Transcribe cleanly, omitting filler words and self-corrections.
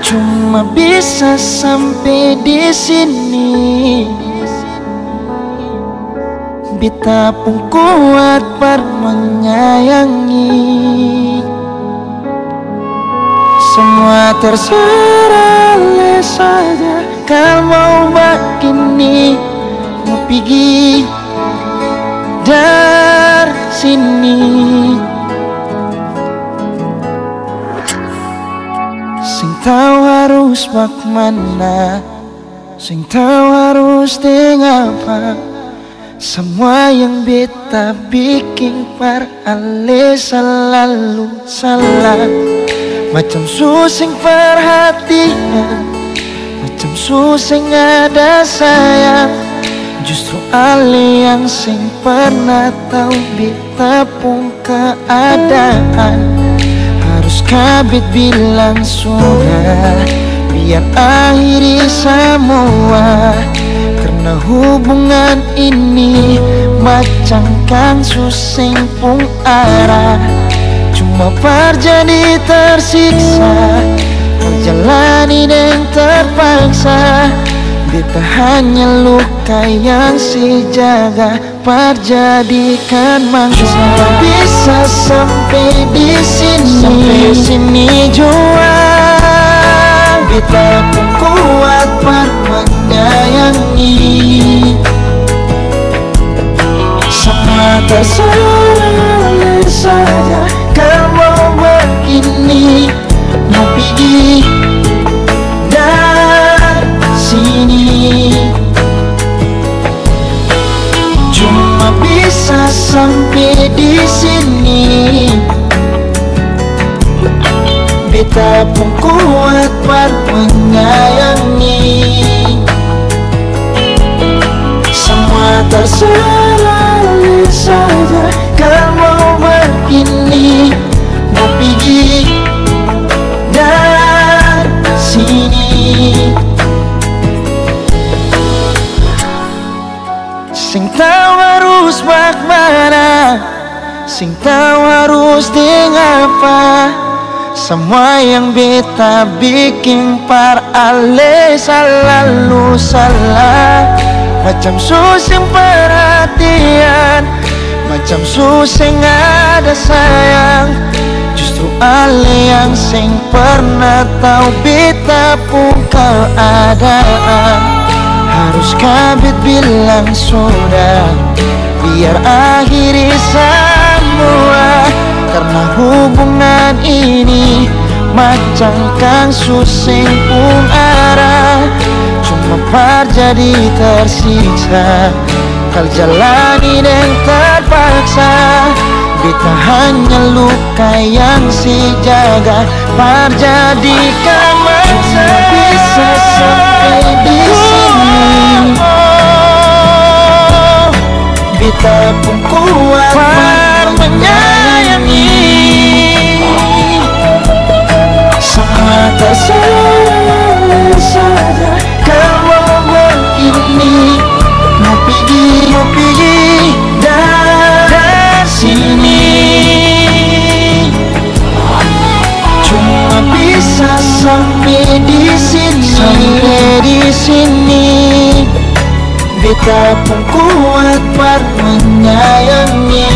Cuma bisa sampai di sini. Beta pun kuat per menyayangi. Semua terserah le saja. Kalau mau begini, mau pergi dari sini. Sing tahu harus bagaimana, sing tahu harus dengan apa. Semua yang beta bikin per ale selalu salah. Macam susing perhatian, macam susing ada sayang. Justru ale yang sing pernah tahu beta pun keadaan. Harus kabit bilang sudah, biar akhiri semua. Karena hubungan ini macam kang susing pun arah. Cuma terjadi tersiksa, terjalani dan terpaksa. Beta hanya luka yang si jaga perjadikan mangsa. Bisa sampai di sini jua. Beta pun kuat per menyayangi. Semua terserah saja. Kalau begini, mau pergi dari sini. Cuma bisa sampai di sini. Beta pun kuat per menyayangi. Semua terserah saja. Kalau begini, mau pergi dari sini. Sing tahu harus bagaimana, sing tahu harus dengan apa. Semua yang beta bikin par ale selalu salah. Macam susing perhatian, macam susing ada sayang. Justru ale yang sing pernah tahu beta pun keadaan. Harus kabit bilang sudah, biar akhiri semua. Karena hubungan ini macam kang susing pun arah. Cuma terjadi tersiksa, kal jalani dan terpaksa. Beta hanya luka yang si jaga perjadikan mangsa. Bisa sampai di sini. Beta pun kuat menyayangi. Semua terserah saja. Kalau begini, mau pergi dari sini. Cuma bisa sampai di sini. Beta pun kuat per menyayangi.